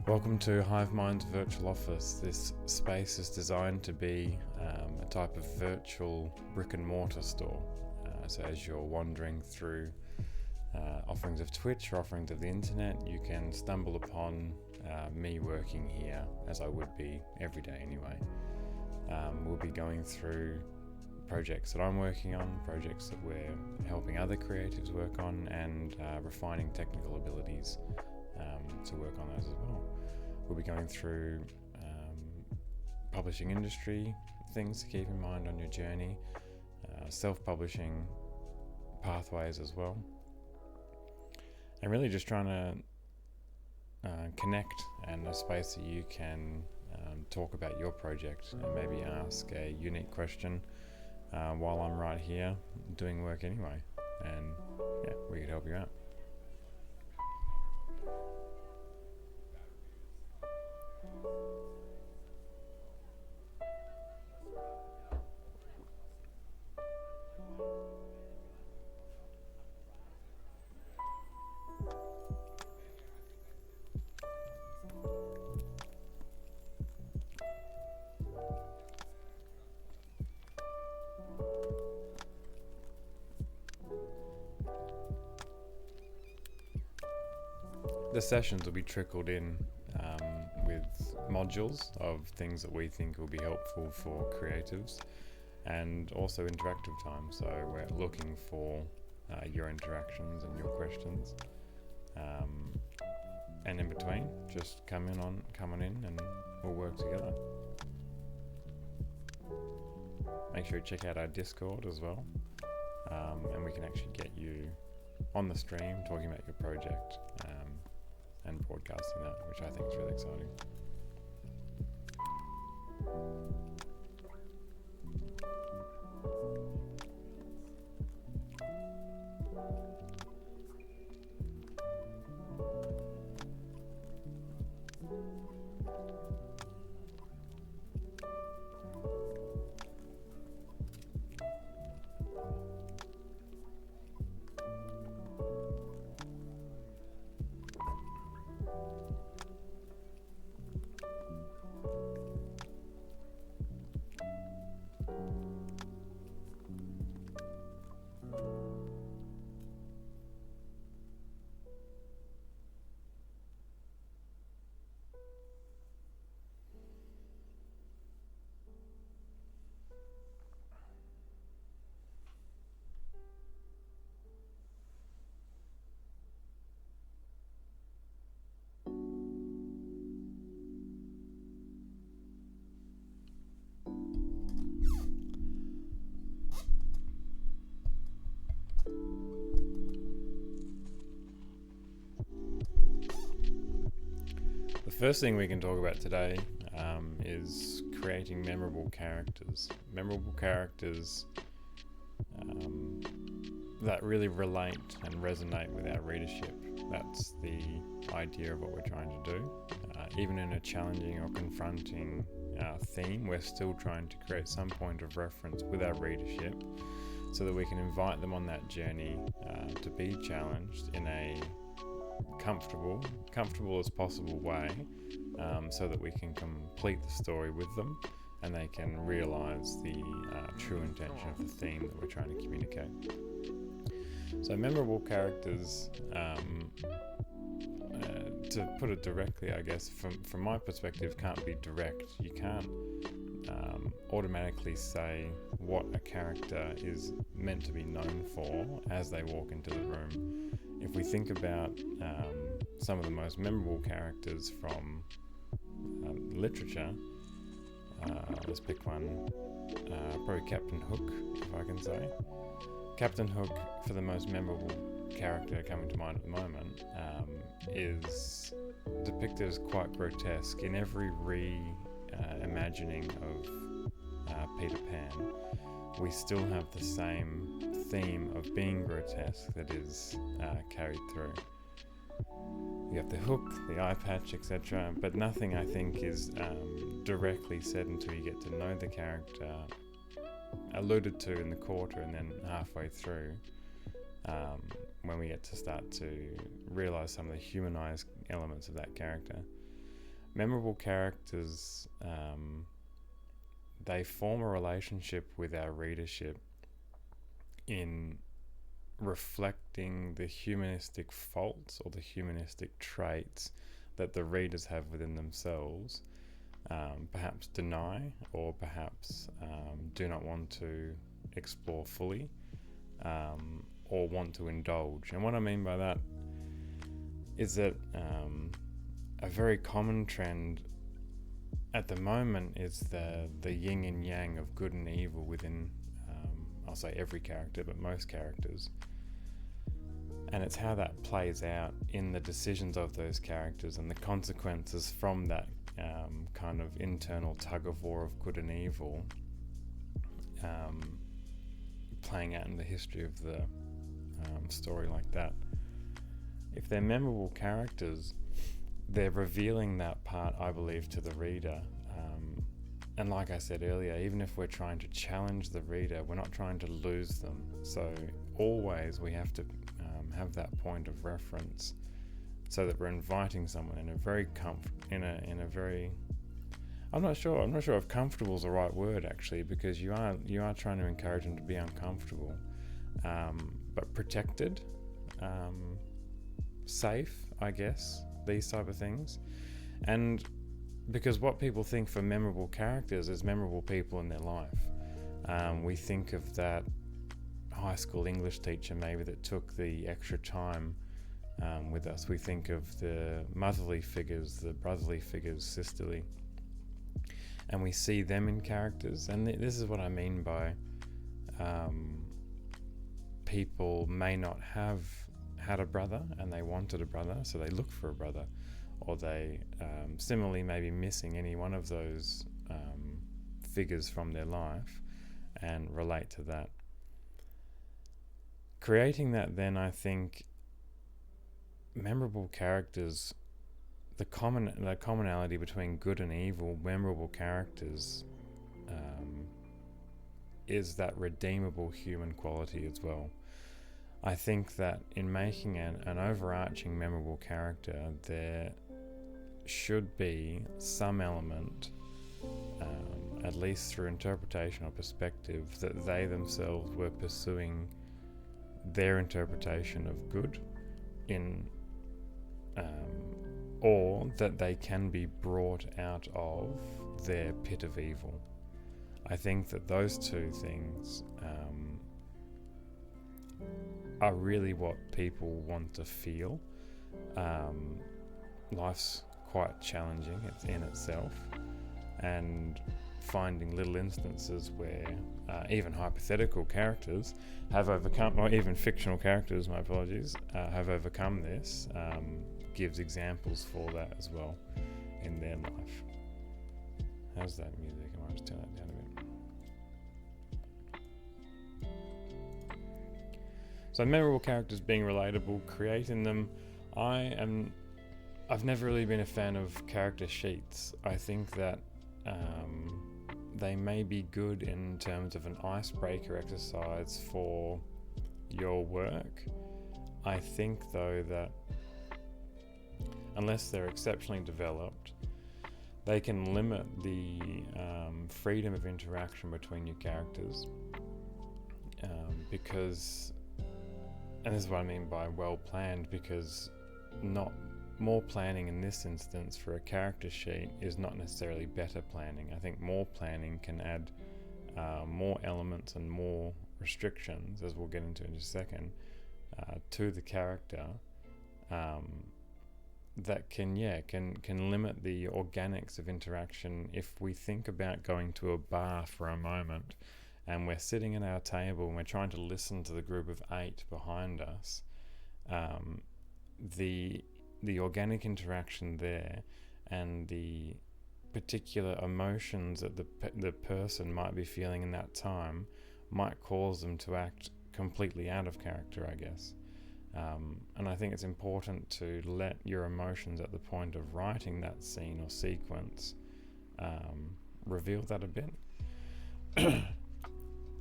Welcome to HiveMind's virtual office. This space is designed to be a type of virtual brick and mortar store. So as you're wandering through offerings of Twitch or offerings of the internet, you can stumble upon me working here, as I would be every day anyway. We'll be going through projects that I'm working on, projects that we're helping other creatives work on, and refining technical abilities to work on those as well. We'll be going through publishing industry things to keep in mind on your journey, self-publishing pathways as well, and really just trying to connect and a space that you can talk about your project and maybe ask a unique question while I'm right here doing work anyway, and yeah, we could help you out. The sessions will be trickled in with modules of things that we think will be helpful for creatives, and also interactive time. So we're looking for your interactions and your questions, and in between, just come on in, and we'll work together. Make sure you check out our Discord as well, and we can actually get you on the stream talking about your project and broadcasting that, which I think is really exciting. The first thing we can talk about today is creating memorable characters. Memorable characters that really relate and resonate with our readership. That's the idea of what we're trying to do. Even in a challenging or confronting theme, we're still trying to create some point of reference with our readership so that we can invite them on that journey to be challenged in a comfortable as possible way, so that we can complete the story with them and they can realize the true intention of the theme that we're trying to communicate. So memorable characters, to put it directly, I guess, from my perspective, can't be direct. You can't automatically say what a character is meant to be known for as they walk into the room. If we think about some of the most memorable characters from literature, let's pick one, probably Captain Hook, if I can say. Captain Hook, for the most memorable character coming to mind at the moment, is depicted as quite grotesque. In every reimagining of Peter Pan, we still have the same theme of being grotesque that is carried through. You have the hook, the eye patch, etc., but nothing, I think, is directly said until you get to know the character, alluded to in the quarter and then halfway through, when we get to start to realise some of the humanised elements of that character. memorable characters, they form a relationship with our readership in reflecting the humanistic faults or the humanistic traits that the readers have within themselves, perhaps deny or perhaps do not want to explore fully, or want to indulge. And what I mean by that is that a very common trend at the moment is the yin and yang of good and evil within, I'll say every character, but most characters. And it's how that plays out in the decisions of those characters and the consequences from that kind of internal tug of war of good and evil, playing out in the history of the story like that. If they're memorable characters, they're revealing that part, I believe, to the reader. And like I said earlier, even if we're trying to challenge the reader, we're not trying to lose them. So always we have to have that point of reference, so that we're inviting someone in a very I'm not sure if comfortable is the right word, actually, because you are trying to encourage them to be uncomfortable, but protected, safe, I guess, these type of things. And because what people think for memorable characters is memorable people in their life. We think of that high school English teacher maybe that took the extra time with us. We think of the motherly figures, the brotherly figures, sisterly, and we see them in characters. And this is what I mean by people may not have had a brother and they wanted a brother, so they look for a brother, or they similarly may be missing any one of those figures from their life and relate to that. Creating that, then, I think memorable characters, the commonality between good and evil memorable characters is that redeemable human quality as well. I think that in making an overarching memorable character, there should be some element, at least through interpretation or perspective, that they themselves were pursuing their interpretation of good or that they can be brought out of their pit of evil. I think that those two things are really what people want to feel. Life's quite challenging in itself, and finding little instances where even hypothetical characters have overcome, or even fictional characters, my apologies, have overcome this, gives examples for that as well in their life. How's that music? I might just turn that down a bit. So memorable characters being relatable, creating them. I've never really been a fan of character sheets. I think that they may be good in terms of an icebreaker exercise for your work. I think, though, that unless they're exceptionally developed, they can limit the freedom of interaction between your characters, because, and this is what I mean by well planned, because not more planning in this instance for a character sheet is not necessarily better planning. I think more planning can add more elements and more restrictions, as we'll get into in just a second, to the character, that can limit the organics of interaction. If we think about going to a bar for a moment and we're sitting at our table and we're trying to listen to the group of 8 behind us, the organic interaction there and the particular emotions that the person might be feeling in that time might cause them to act completely out of character, I guess. And I think it's important to let your emotions at the point of writing that scene or sequence reveal that a bit.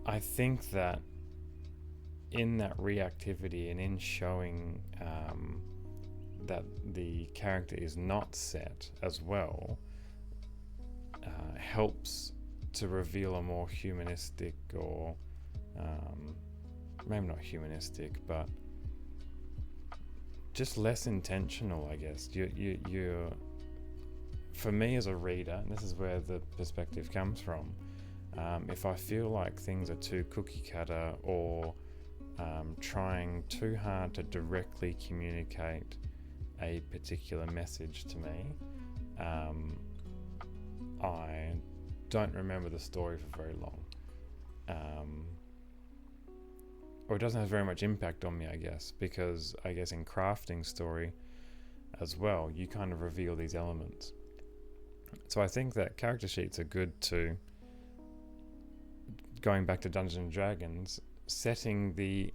I think that in that reactivity and in showing that the character is not set as well helps to reveal a more humanistic, or maybe not humanistic, but just less intentional, I guess. You're, for me as a reader, and this is where the perspective comes from, if I feel like things are too cookie cutter, or trying too hard to directly communicate a particular message to me, I don't remember the story for very long, or it doesn't have very much impact on me, I guess, because I guess in crafting story as well, you kind of reveal these elements. So I think that character sheets are good to, going back to Dungeons and Dragons, setting the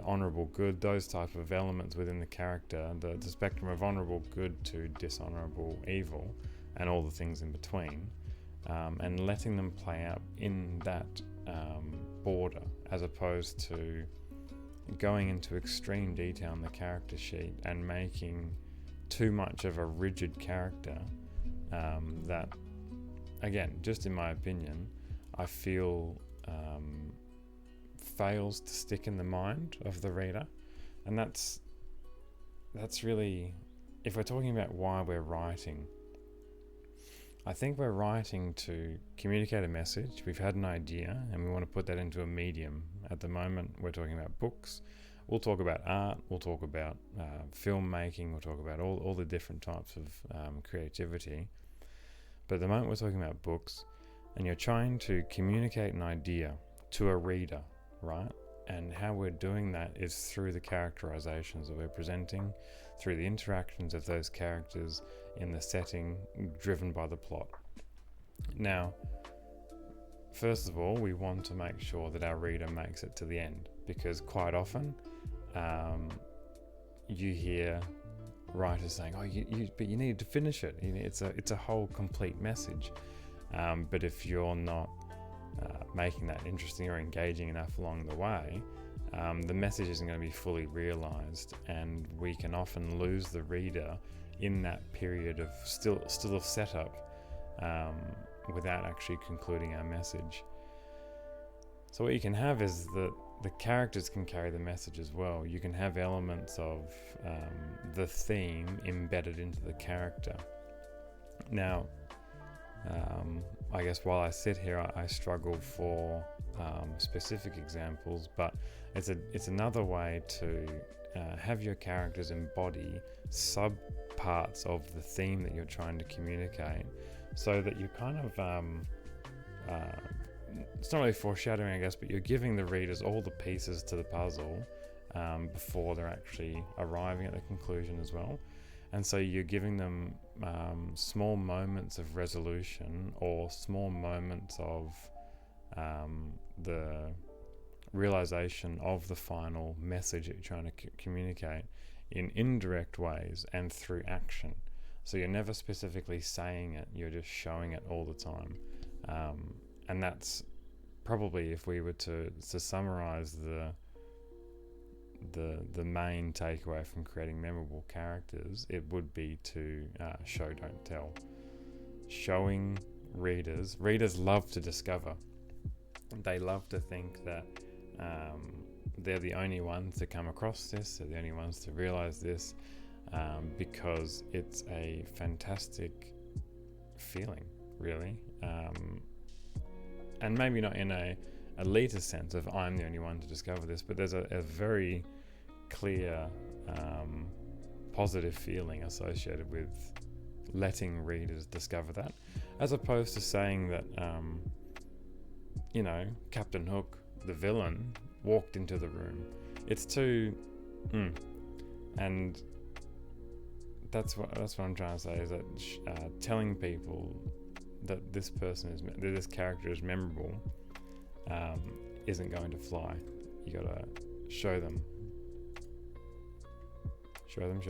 honorable good, those type of elements within the character, the spectrum of honorable good to dishonorable evil, and all the things in between, and letting them play out in that border, as opposed to going into extreme detail in the character sheet and making too much of a rigid character that, again, just in my opinion, I feel fails to stick in the mind of the reader. And that's really, if we're talking about why we're writing, I think we're writing to communicate a message. We've had an idea and we want to put that into a medium. At the moment, we're talking about books. We'll talk about art, we'll talk about filmmaking, we'll talk about all the different types of creativity. But at the moment we're talking about books, and you're trying to communicate an idea to a reader, right? And how we're doing that is through the characterizations that we're presenting, through the interactions of those characters in the setting driven by the plot. Now, first of all, we want to make sure that our reader makes it to the end, because quite often you hear writers saying, but you need to finish it. It's a whole complete message. But if you're not making that interesting or engaging enough along the way, the message isn't going to be fully realized, and we can often lose the reader in that period of still of setup without actually concluding our message. So what you can have is that the characters can carry the message as well. You can have elements of the theme embedded into the character. Now, I guess while I sit here, I struggle for specific examples, but it's another way to have your characters embody sub-parts of the theme that you're trying to communicate, so that you kind of it's not really foreshadowing, I guess, but you're giving the readers all the pieces to the puzzle before they're actually arriving at the conclusion as well. And so you're giving them small moments of resolution, or small moments of the realization of the final message that you're trying to communicate in indirect ways and through action. So you're never specifically saying it, you're just showing it all the time. And that's probably, if we were to summarize the main takeaway from creating memorable characters, it would be to show, don't tell. Showing readers love to discover. They love to think that they're the only ones to come across this, they're the only ones to realize this, because it's a fantastic feeling, really. And maybe not in a elitist sense of I'm the only one to discover this, but there's a very clear positive feeling associated with letting readers discover that, as opposed to saying that Captain Hook, the villain, walked into the room. It's too and that's what I'm trying to say, is that telling people that this character is memorable isn't going to fly. You gotta show them. Show them.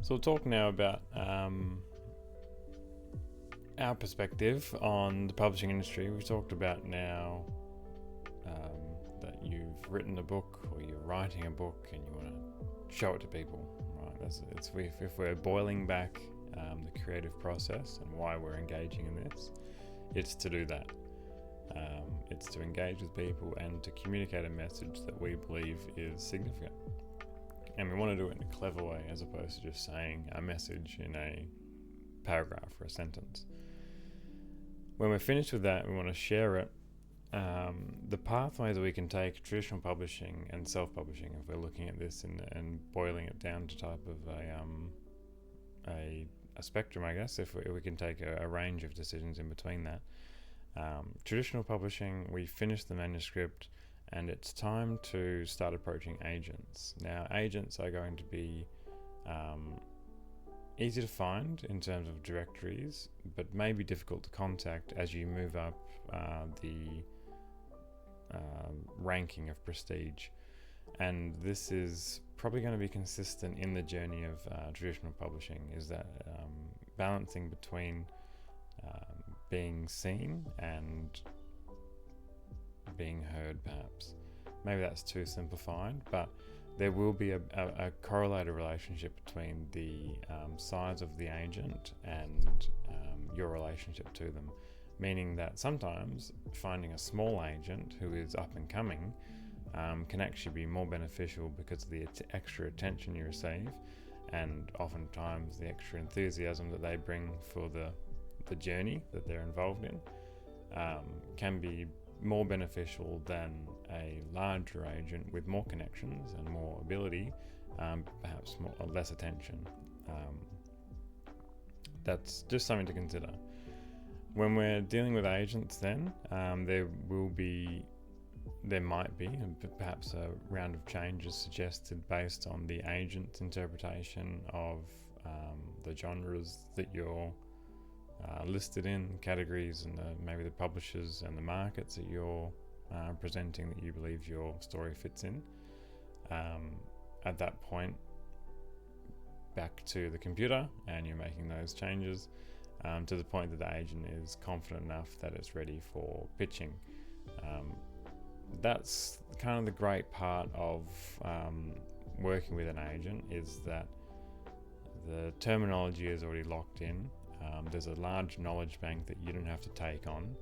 So we'll talk now about our perspective on the publishing industry. We've talked about now that you've written a book, or you're writing a book and you want to show it to people, right? If we're boiling back the creative process and why we're engaging in this, it's to do that. It's to engage with people and to communicate a message that we believe is significant. And we want to do it in a clever way, as opposed to just saying a message in a paragraph or a sentence. When we're finished with that, we want to share it. The pathway that we can take traditional publishing and self-publishing, if we're looking at this and boiling it down to type of a spectrum, I guess, if we can take a range of decisions in between that. Traditional publishing, we finish the manuscript and it's time to start approaching agents. Now, agents are going to be easy to find in terms of directories, but may be difficult to contact as you move up the ranking of prestige. And this is probably going to be consistent in the journey of traditional publishing, is that balancing between being seen and being heard, perhaps. Maybe that's too simplified, but there will be a correlated relationship between the size of the agent and your relationship to them, meaning that sometimes finding a small agent who is up and coming can actually be more beneficial because of the extra attention you receive, and oftentimes the extra enthusiasm that they bring for the journey that they're involved in can be more beneficial than a larger agent with more connections and more ability, perhaps less attention. That's just something to consider. When we're dealing with agents, then there might be perhaps a round of changes suggested based on the agent's interpretation of the genres that you're listed in, categories, and maybe the publishers and the markets that you're presenting that you believe your story fits in. At that point, back to the computer, and you're making those changes to the point that the agent is confident enough that it's ready for pitching. That's kind of the great part of working with an agent, is that the terminology is already locked in. There's a large knowledge bank that you don't have to take on.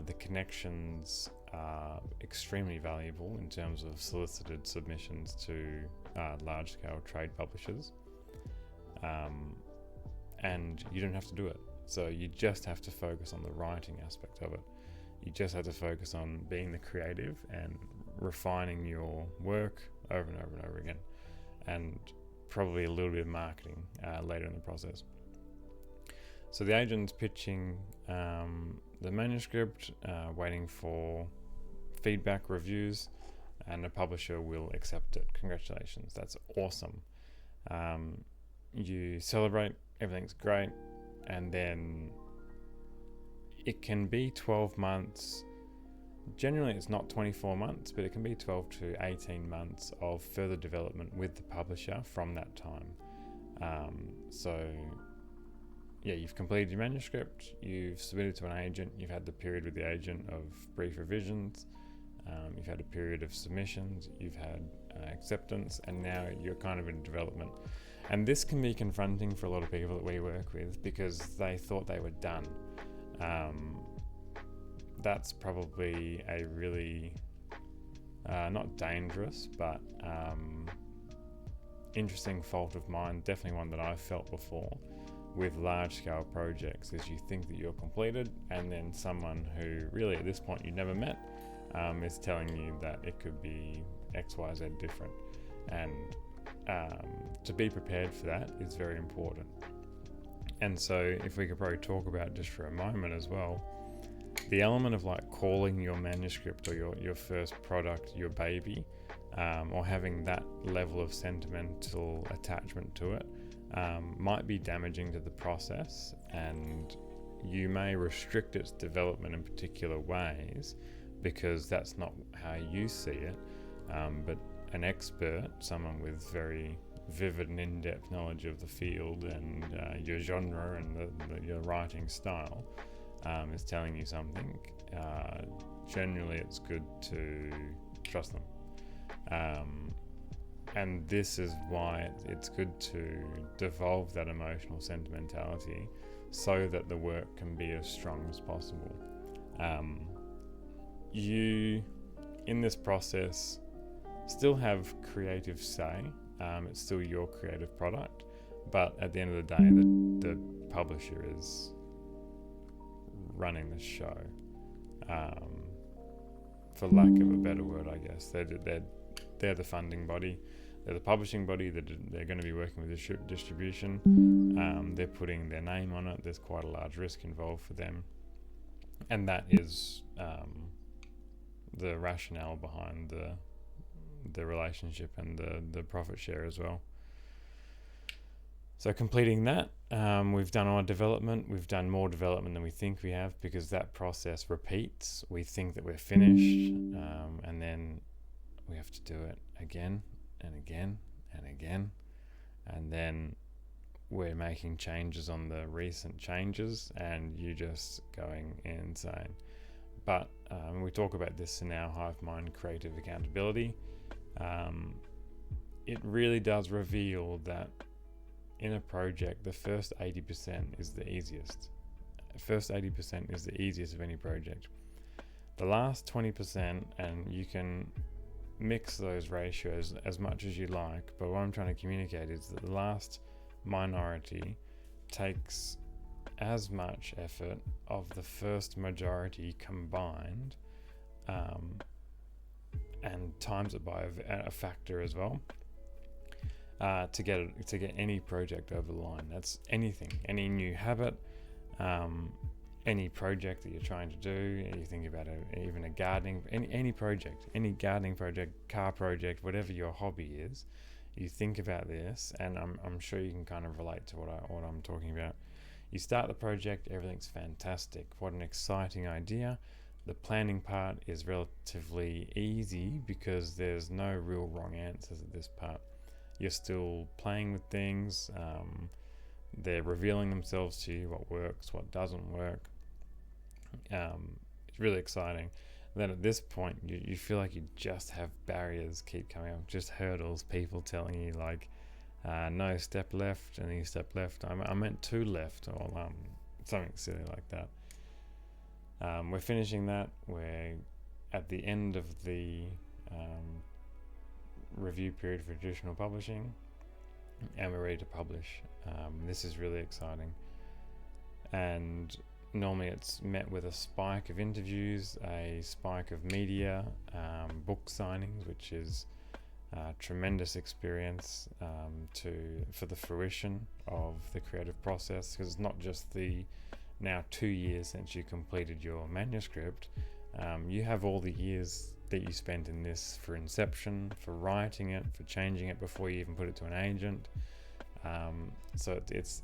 The connections are extremely valuable in terms of solicited submissions to large-scale trade publishers. And you don't have to do it. So you just have to focus on the writing aspect of it. You just have to focus on being the creative and refining your work over and over and over again. And probably a little bit of marketing later in the process. So the agent's pitching the manuscript, waiting for feedback, reviews, and the publisher will accept it. Congratulations, that's awesome. You celebrate, everything's great, and then it can be 12 months. Generally, it's not 24 months, but it can be 12 to 18 months of further development with the publisher from that time. You've completed your manuscript, you've submitted to an agent, you've had the period with the agent of brief revisions, you've had a period of submissions, you've had acceptance, and now you're kind of in development. And this can be confronting for a lot of people that we work with because they thought they were done. That's probably a really, not dangerous, but interesting fault of mine, definitely one that I've felt before with large-scale projects, is you think that you're completed, and then someone who really at this point you never met is telling you that it could be X, Y, Z different. And to be prepared for that is very important. And so if we could probably talk about just for a moment as well, the element of like calling your manuscript or your first product your baby, or having that level of sentimental attachment to it, might be damaging to the process, and you may restrict its development in particular ways because that's not how you see it. But an expert, someone with very vivid and in-depth knowledge of the field and your genre and your writing style is telling you something, generally it's good to trust them. And this is why it's good to devolve that emotional sentimentality so that the work can be as strong as possible. You, in this process, still have creative say. It's still your creative product, but at the end of the day, the publisher is running the show. For lack of a better word, I guess they're the funding body. They're the publishing body. They're going to be working with distribution. They're putting their name on it. There's quite a large risk involved for them, and that is the rationale behind the relationship and the profit share as well. So completing that, we've done our development. We've done more development than we think we have, because that process repeats. We think that we're finished, and then we have to do it again and again and again, and then we're making changes on the recent changes, and you're just going insane. But we talk about this in our HiveMind creative accountability. It really does reveal that in a project, the first 80% is the easiest. First 80% is the easiest of any project. The last 20%, and you can mix those ratios as much as you like, but what I'm trying to communicate is that the last minority takes as much effort of the first majority combined, and times it by a factor as well, to get any project over the line. That's anything, any new habit, any project that you're trying to do. You think about even a gardening, any project, any gardening project, car project, whatever your hobby is. You think about this, and I'm sure you can kind of relate to what I'm talking about. You start the project, everything's fantastic. What an exciting idea. The planning part is relatively easy because there's no real wrong answers at this part. You're still playing with things. They're revealing themselves to you, what works, what doesn't work. It's really exciting. Then at this point, you feel like you just have barriers keep coming up, just hurdles, people telling you like, no, step left, and then you step left. I meant 2 left, or something silly like that. We're finishing that. We're at the end of the review period for traditional publishing, and we're ready to publish. This is really exciting, and normally it's met with a spike of interviews, a spike of media, book signings, which is tremendous experience for the fruition of the creative process, because it's not just the now 2 years since you completed your manuscript. You have all the years that you spent in this for inception, for writing it, for changing it before you even put it to an agent. So it's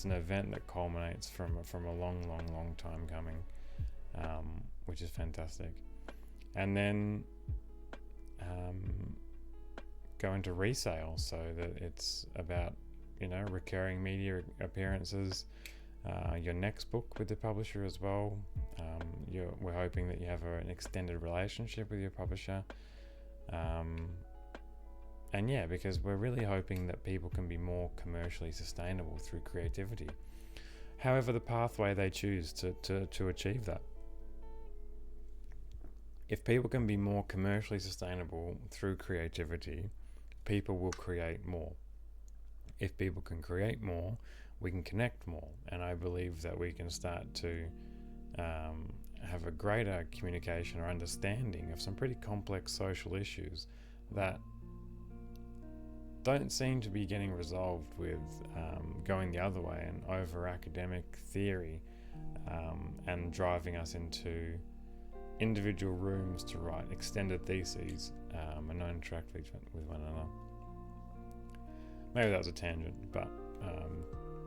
an event that culminates from a long time coming, which is fantastic. And then go into resale, so that it's about recurring media appearances. Your next book with the publisher as well. We're hoping that you have an extended relationship with your publisher. And yeah, because we're really hoping that people can be more commercially sustainable through creativity. However, the pathway they choose to achieve that. If people can be more commercially sustainable through creativity, people will create more. If people can create more, we can connect more. And I believe that we can start to have a greater communication or understanding of some pretty complex social issues that don't seem to be getting resolved with going the other way and over academic theory, and driving us into individual rooms to write extended theses and not interact with one another. Maybe that was a tangent, but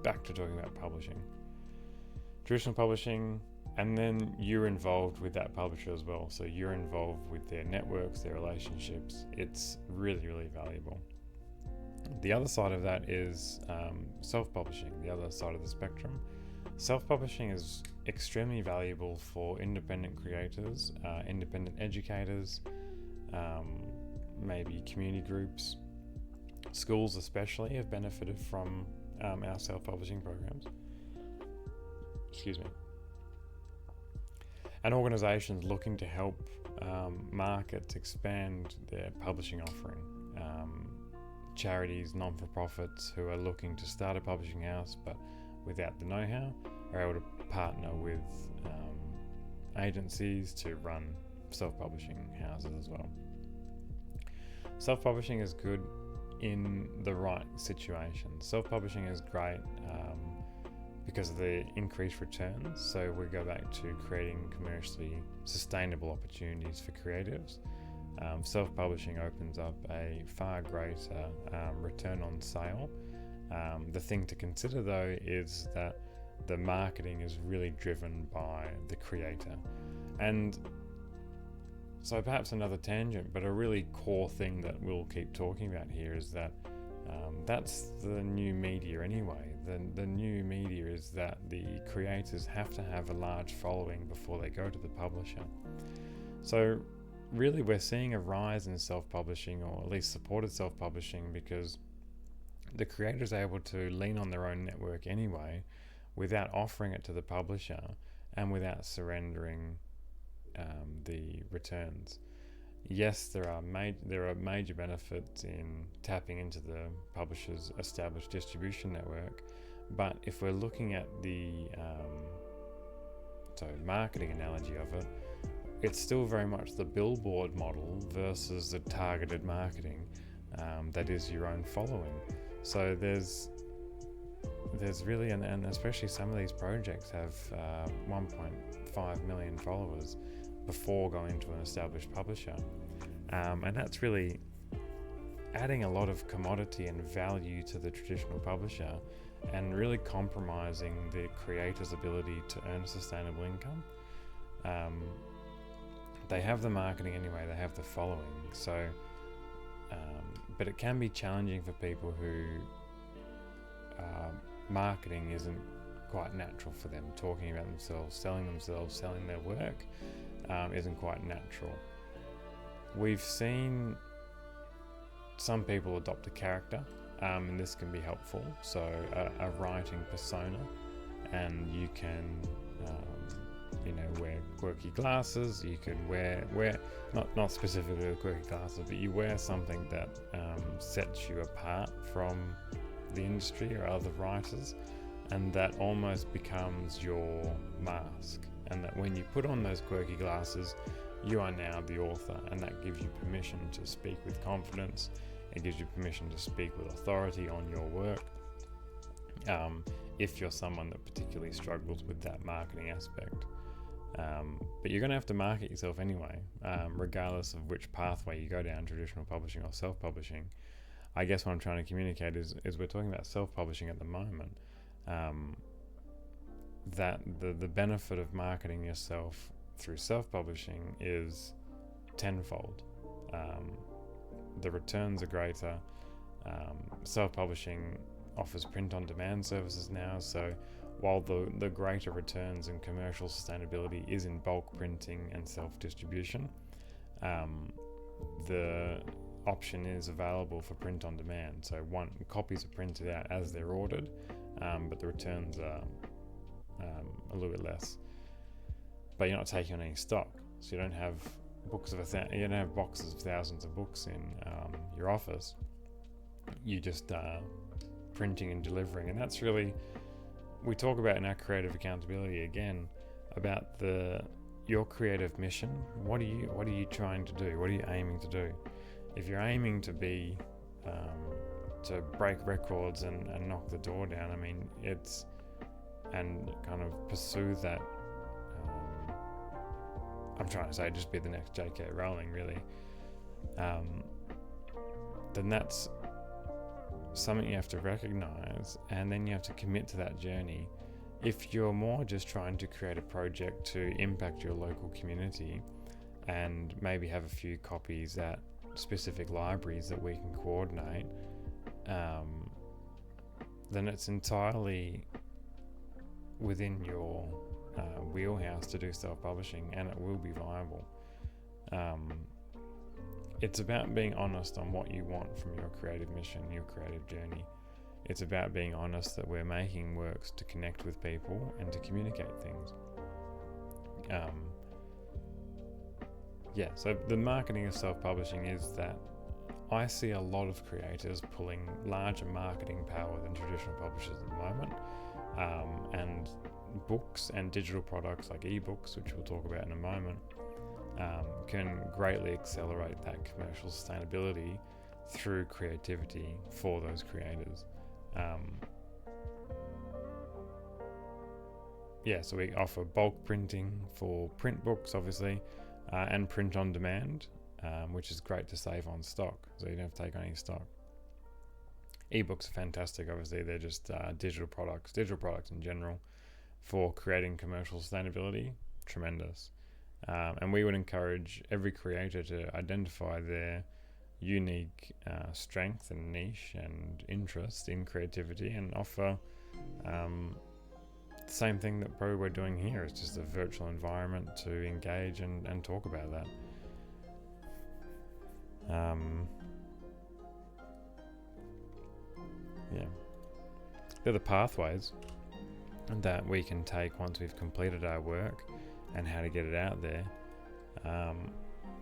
back to talking about publishing. Traditional publishing, and then you're involved with that publisher as well. So you're involved with their networks, their relationships. It's really, really valuable. The other side of that is self-publishing, the other side of the spectrum. Self-publishing is extremely valuable for independent creators, independent educators, maybe community groups. Schools especially have benefited from our self-publishing programs. Excuse me. And organisations looking to help markets expand their publishing offering. Charities, non-for-profits who are looking to start a publishing house but without the know-how are able to partner with agencies to run self-publishing houses as well. Self-publishing is good in the right situation. Self-publishing is great because of the increased returns. So we go back to creating commercially sustainable opportunities for creatives. Self-publishing opens up a far greater return on sale. The thing to consider though is that the marketing is really driven by the creator. And so perhaps another tangent, but a really core thing that we'll keep talking about here is that that's the new media anyway. The new media is that the creators have to have a large following before they go to the publisher. So really we're seeing a rise in self-publishing, or at least supported self-publishing, because the creator is able to lean on their own network anyway without offering it to the publisher and without surrendering the returns. Yes, there are major benefits in tapping into the publisher's established distribution network, but if we're looking at the marketing analogy of it, it's still very much the billboard model versus the targeted marketing that is your own following. So there's really, and especially some of these projects have 1.5 million followers before going to an established publisher, and that's really adding a lot of commodity and value to the traditional publisher and really compromising the creator's ability to earn a sustainable income. They have the marketing anyway, they have the following, so but it can be challenging for people who marketing isn't quite natural for them. Talking about themselves, selling their work isn't quite natural. We've seen some people adopt a character, and this can be helpful. So a writing persona, and you can wear quirky glasses. You could wear not specifically the quirky glasses, but you wear something that sets you apart from the industry or other writers, and that almost becomes your mask. And that when you put on those quirky glasses, you are now the author, and that gives you permission to speak with confidence. It gives you permission to speak with authority on your work, if you're someone that particularly struggles with that marketing aspect. But you're going to have to market yourself anyway, regardless of which pathway you go down, traditional publishing or self-publishing. I guess what I'm trying to communicate is we're talking about self-publishing at the moment, that the benefit of marketing yourself through self-publishing is tenfold. The returns are greater. Self-publishing offers print-on-demand services now, so while the greater returns and commercial sustainability is in bulk printing and self-distribution, the option is available for print on demand. So copies are printed out as they're ordered, but the returns are a little bit less. But you're not taking on any stock, so you don't have boxes of thousands of books in your office. You just printing and delivering, and that's really, we talk about in our creative accountability again about your creative mission. What are you trying to do? What are you aiming to do? If you're aiming to be to break records and knock the door down, I mean, and kind of pursue that. I'm trying to say just be the next J.K. Rowling, really. Then that's something you have to recognize, and then you have to commit to that journey. If you're more just trying to create a project to impact your local community and maybe have a few copies at specific libraries that we can coordinate, then it's entirely within your wheelhouse to do self-publishing, and it will be viable. It's about being honest on what you want from your creative mission, your creative journey. It's about being honest that we're making works to connect with people and to communicate things. So the marketing of self-publishing is that I see a lot of creators pulling larger marketing power than traditional publishers at the moment. And books and digital products like ebooks, which we'll talk about in a moment, can greatly accelerate that commercial sustainability through creativity for those creators. So we offer bulk printing for print books, obviously, and print on demand, which is great to save on stock, so you don't have to take on any stock. Ebooks are fantastic, obviously. They're just digital products in general for creating commercial sustainability. Tremendous. And we would encourage every creator to identify their unique strength and niche and interest in creativity and offer the same thing that probably we're doing here. It's just a virtual environment to engage and talk about that. They're the pathways that we can take once we've completed our work and how to get it out there.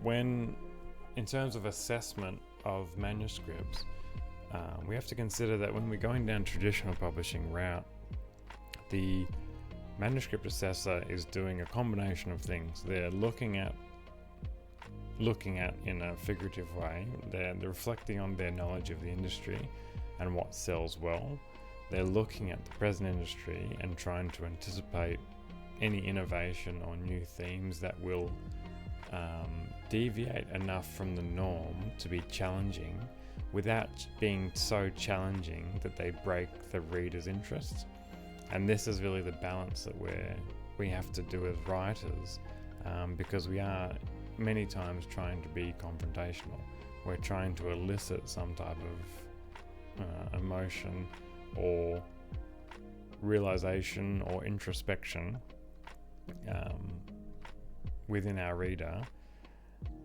When, in terms of assessment of manuscripts, we have to consider that when we're going down traditional publishing route, the manuscript assessor is doing a combination of things. They're looking at in a figurative way. They're reflecting on their knowledge of the industry and what sells well. They're looking at the present industry and trying to anticipate any innovation or new themes that will deviate enough from the norm to be challenging without being so challenging that they break the reader's interest. And this is really the balance that we have to do as writers, because we are many times trying to be confrontational. We're trying to elicit some type of emotion or realization or introspection within our reader,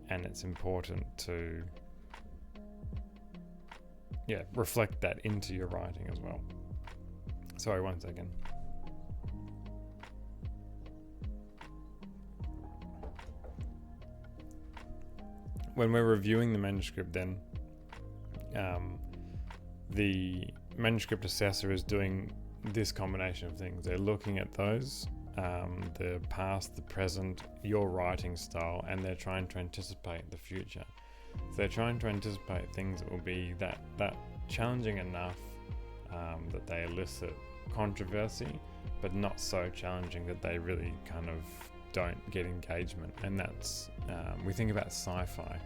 and it's important to reflect that into your writing as well. Sorry, 1 second. When we're reviewing the manuscript, then the manuscript assessor is doing this combination of things. They're looking at those, the past, the present, your writing style, and they're trying to anticipate the future. So they're trying to anticipate things that will be that challenging enough that they elicit controversy, but not so challenging that they really kind of don't get engagement. And that's, we think about sci-fi.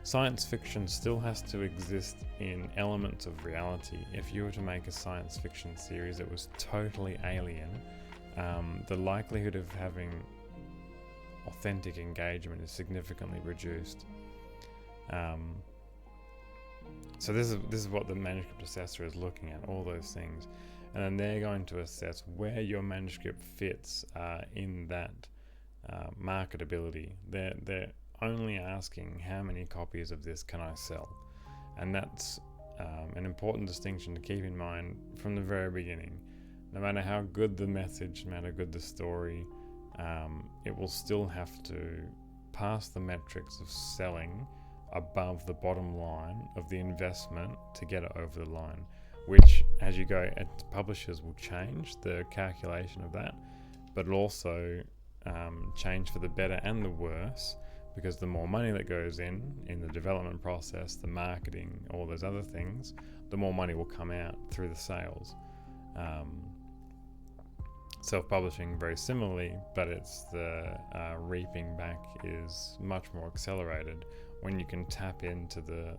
Science fiction still has to exist in elements of reality. If you were to make a science fiction series that was totally alien, the likelihood of having authentic engagement is significantly reduced. So this is what the manuscript assessor is looking at, all those things. And then they're going to assess where your manuscript fits in that marketability. They're only asking how many copies of this can I sell. And that's an important distinction to keep in mind from the very beginning. No matter how good the message, no matter how good the story, it will still have to pass the metrics of selling above the bottom line of the investment to get it over the line, which, as you go at publishers, will change the calculation of that, but it'll also change for the better and the worse, because the more money that goes in the development process, the marketing, all those other things, the more money will come out through the sales. Self-publishing very similarly, but it's the reaping back is much more accelerated when you can tap into the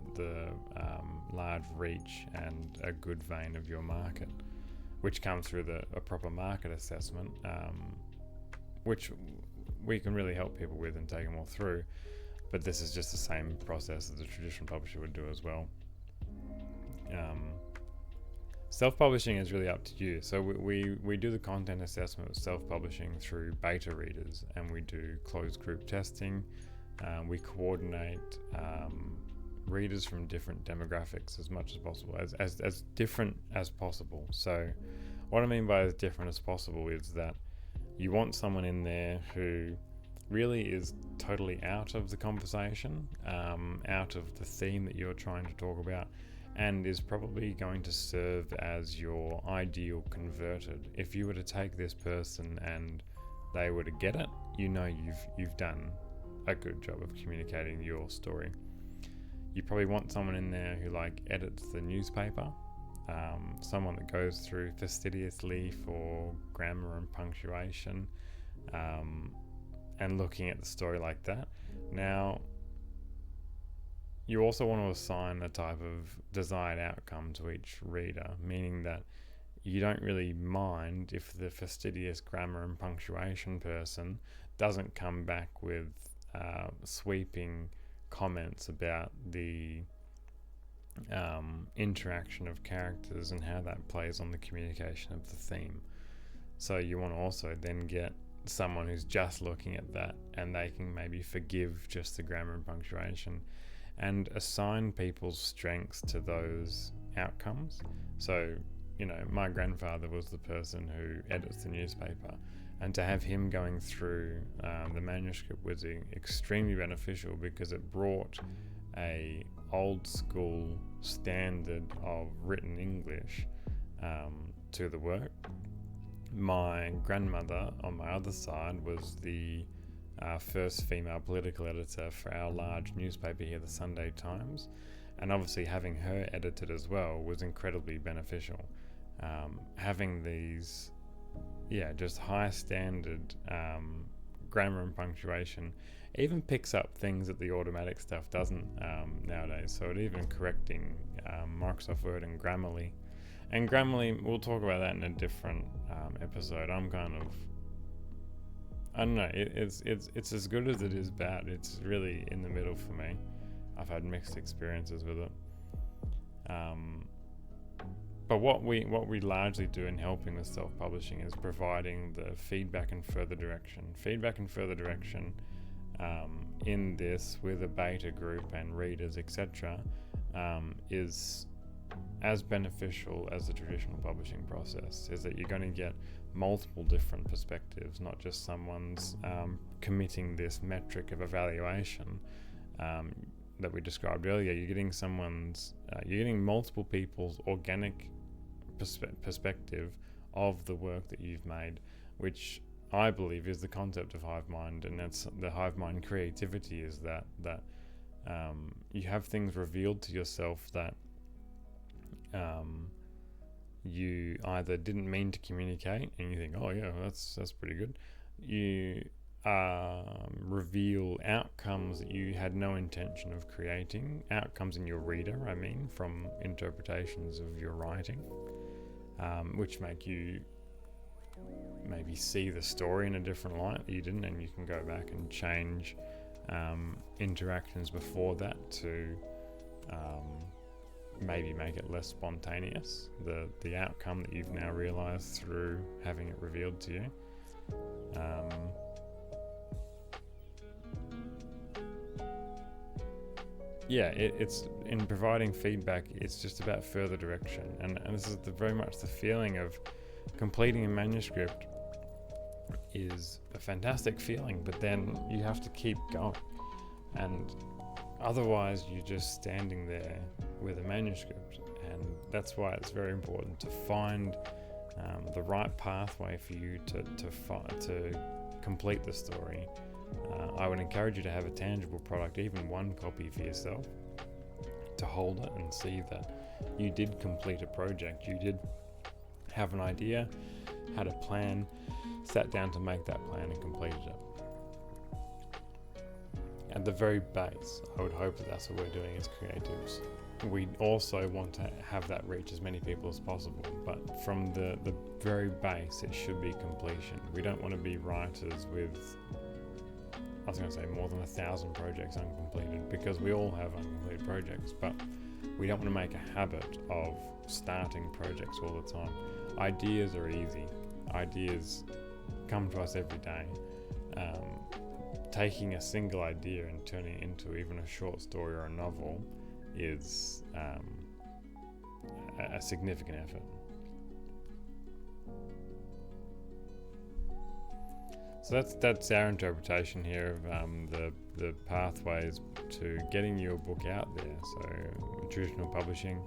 large reach and a good vein of your market, which comes through a proper market assessment, which we can really help people with and take them all through. But this is just the same process as a traditional publisher would do as well. Self-publishing is really up to you. So we do the content assessment of self-publishing through beta readers, and we do closed group testing. We coordinate readers from different demographics as much as possible, as different as possible. So what I mean by as different as possible is that you want someone in there who really is totally out of the conversation, out of the theme that you're trying to talk about, and is probably going to serve as your ideal converted. If you were to take this person and they were to get it, you know you've done a good job of communicating your story. You probably want someone in there who edits the newspaper, someone that goes through fastidiously for grammar and punctuation, and looking at the story like that. Now, you also want to assign a type of desired outcome to each reader, meaning that you don't really mind if the fastidious grammar and punctuation person doesn't come back with sweeping comments about the interaction of characters and how that plays on the communication of the theme. So you want to also then get someone who's just looking at that, and they can maybe forgive just the grammar and punctuation, and assign people's strengths to those outcomes. So, my grandfather was the person who edits the newspaper, and to have him going through the manuscript was extremely beneficial, because it brought a old school standard of written English to the work. My grandmother on my other side was the first female political editor for our large newspaper here, the Sunday Times, and obviously having her edited as well was incredibly beneficial. Having these just high standard grammar and punctuation even picks up things that the automatic stuff doesn't nowadays. So it even correcting Microsoft Word and Grammarly. And Grammarly, we'll talk about that in a different episode. I don't know, it's as good as it is bad. It's really in the middle for me. I've had mixed experiences with it. But what we largely do in helping with self-publishing is providing the feedback and further direction. In this, with a beta group and readers, etc., is as beneficial as the traditional publishing process. Is that you're going to get multiple different perspectives, not just someone's committing this metric of evaluation that we described earlier. You're getting you're getting multiple people's organic perspective of the work that you've made, which I believe is the concept of HiveMind, and that's the HiveMind creativity, is that you have things revealed to yourself that you either didn't mean to communicate, and you think, oh yeah, that's pretty good. You reveal outcomes that you had no intention of creating, outcomes in your reader, from interpretations of your writing, which make you maybe see the story in a different light that you didn't, and you can go back and change interactions before that to maybe make it less spontaneous, the outcome that you've now realized through having it revealed to you. It's in providing feedback, it's just about further direction, and this is very much the feeling of completing a manuscript is a fantastic feeling, but then you have to keep going, and otherwise you're just standing there with a manuscript. And that's why it's very important to find the right pathway for you to complete the story. I would encourage you to have a tangible product, even one copy for yourself, to hold it and see that you did complete a project. You did have an idea, had a plan, sat down to make that plan and completed it. At the very base, I would hope that that's what we're doing as creatives. We also want to have that reach as many people as possible, but from the very base, it should be completion. We don't want to be writers with, more than 1,000 projects uncompleted, because we all have uncompleted projects, but We don't want to make a habit of starting projects all the time. Ideas are easy. Ideas come to us every day. Taking a single idea and turning it into even a short story or a novel is a significant effort. So that's our interpretation here of the pathways to getting your book out there. So traditional publishing,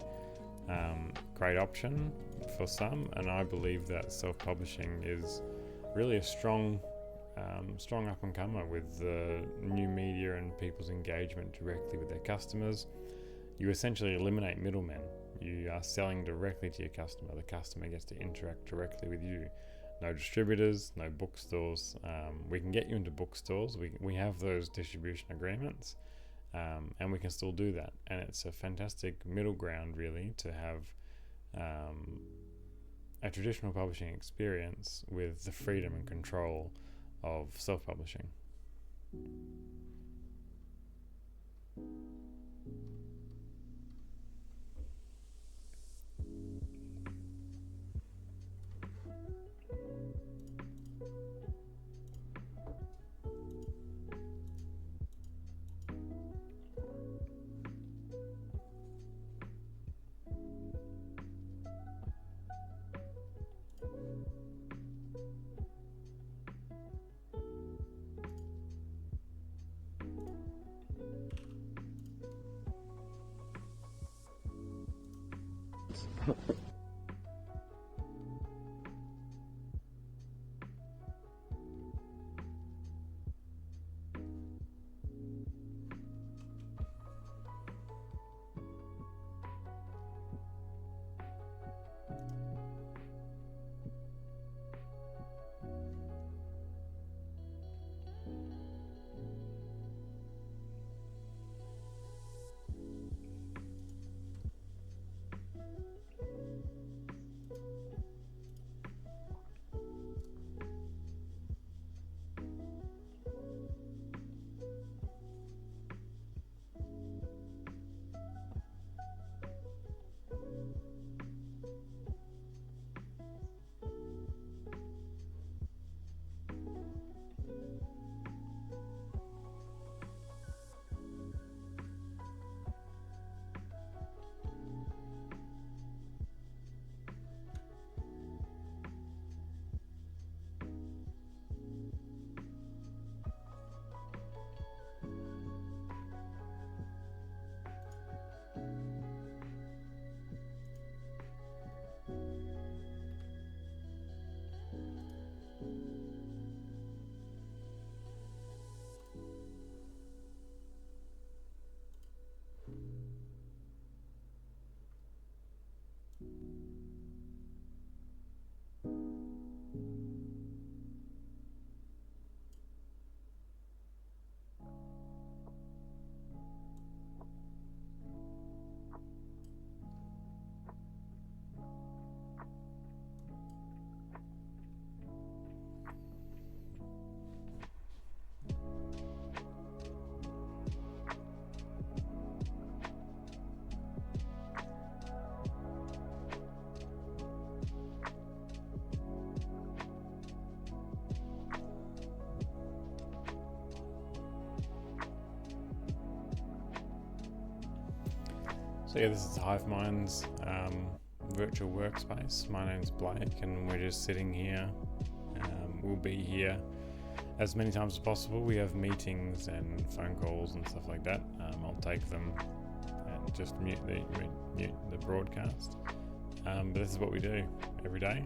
great option for some, and I believe that self-publishing is really a strong up and comer with the new media and people's engagement directly with their customers. You essentially eliminate middlemen. You are selling directly to your customer. The customer gets to interact directly with you. No distributors, no bookstores. We can get you into bookstores. We have those distribution agreements, and we can still do that. And it's a fantastic middle ground, really, to have a traditional publishing experience with the freedom and control of self-publishing. So yeah, this is HiveMind's virtual workspace. My name's Blake, and we're just sitting here. We'll be here as many times as possible. We have meetings and phone calls and stuff like that. I'll take them and just mute the broadcast. But this is what we do every day,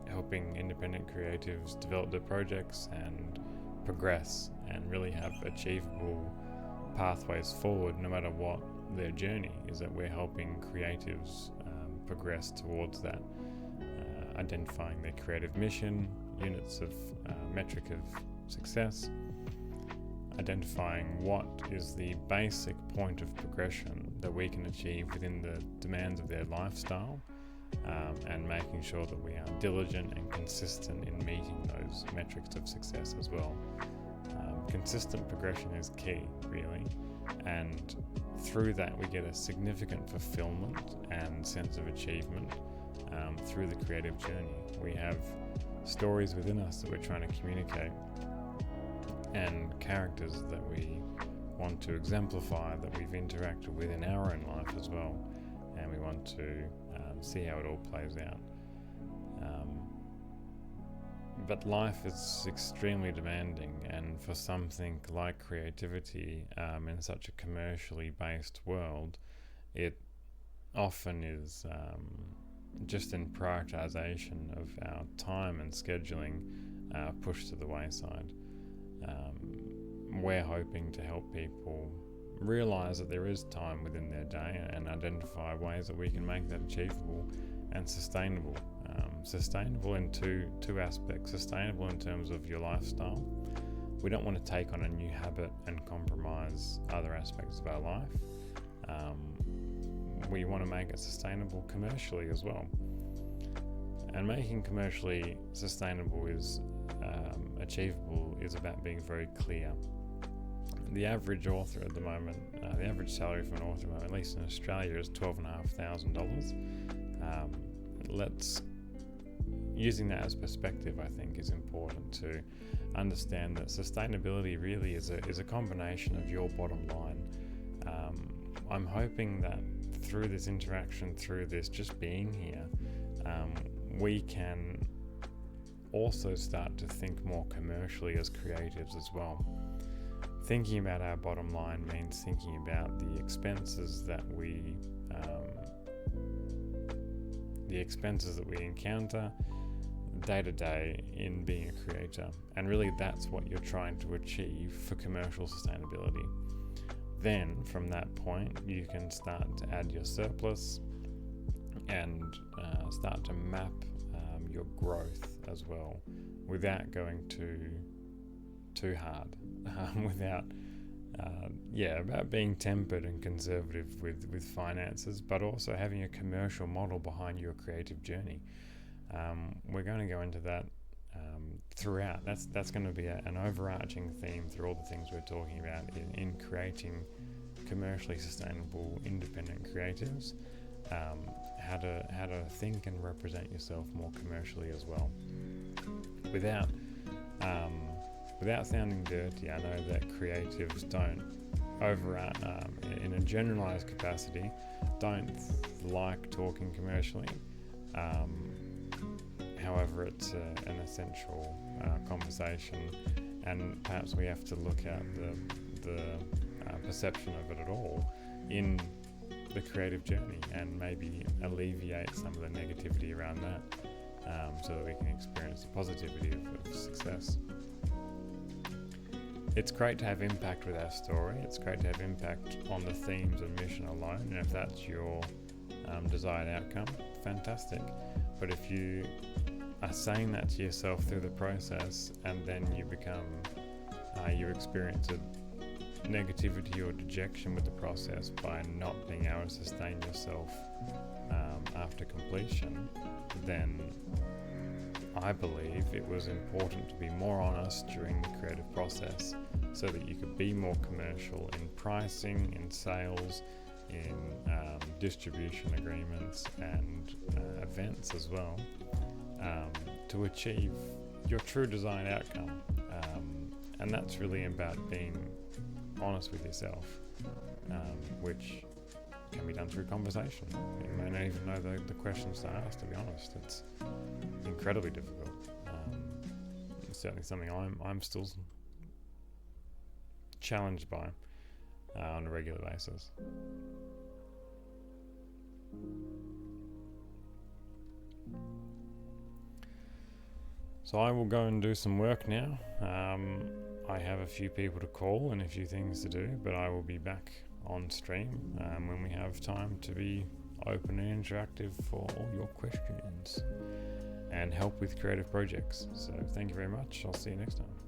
helping independent creatives develop their projects and progress and really have achievable pathways forward no matter what their journey is. That we're helping creatives progress towards that, identifying their creative mission, units of metric of success, identifying what is the basic point of progression that we can achieve within the demands of their lifestyle, and making sure that we are diligent and consistent in meeting those metrics of success as well. Consistent progression is key, really. And through that, we get a significant fulfillment and sense of achievement through the creative journey. We have stories within us that we're trying to communicate, and characters that we want to exemplify, that we've interacted with in our own life as well, and we want to see how it all plays out. But life is extremely demanding, and for something like creativity in such a commercially based world, it often is just in prioritization of our time and scheduling pushed to the wayside. We're hoping to help people realize that there is time within their day and identify ways that we can make that achievable and sustainable. Sustainable in two aspects. Sustainable in terms of your lifestyle. We don't want to take on a new habit and compromise other aspects of our life. We want to make it sustainable commercially as well. And making commercially sustainable is achievable is about being very clear. The average author at the moment, the average salary for an author, at least in Australia, is $12,500. Using that as perspective, I think, is important to understand that sustainability really is a combination of your bottom line. I'm hoping that through this interaction, through this just being here, we can also start to think more commercially as creatives as well. Thinking about our bottom line means thinking about the expenses that we encounter day to day in being a creator, and really that's what you're trying to achieve for commercial sustainability. Then from that point you can start to add your surplus and start to map your growth as well, without going too hard, about being tempered and conservative with finances, but also having a commercial model behind your creative journey. We're going to go into that throughout. That's going to be an overarching theme through all the things we're talking about in creating commercially sustainable independent creatives. How to think and represent yourself more commercially as well, without sounding dirty. I know that creatives don't in a generalized capacity, don't like talking commercially. However, it's an essential conversation, and perhaps we have to look at the perception of it at all in the creative journey, and maybe alleviate some of the negativity around that, so that we can experience the positivity of success. It's great to have impact with our story. It's great to have impact on the themes and mission alone, and if that's your desired outcome, fantastic. But if you are saying that to yourself through the process, and then you experience a negativity or dejection with the process by not being able to sustain yourself after completion, then I believe it was important to be more honest during the creative process, so that you could be more commercial in pricing, in sales, in distribution agreements and events as well, to achieve your true design outcome. And that's really about being honest with yourself, which can be done through conversation. You may not even know the questions to ask, to be honest. It's incredibly difficult. It's certainly something I'm still challenged by on a regular basis. So I will go and do some work now. I have a few people to call and a few things to do, but I will be back on stream when we have time to be open and interactive for all your questions and help with creative projects. So thank you very much. I'll see you next time.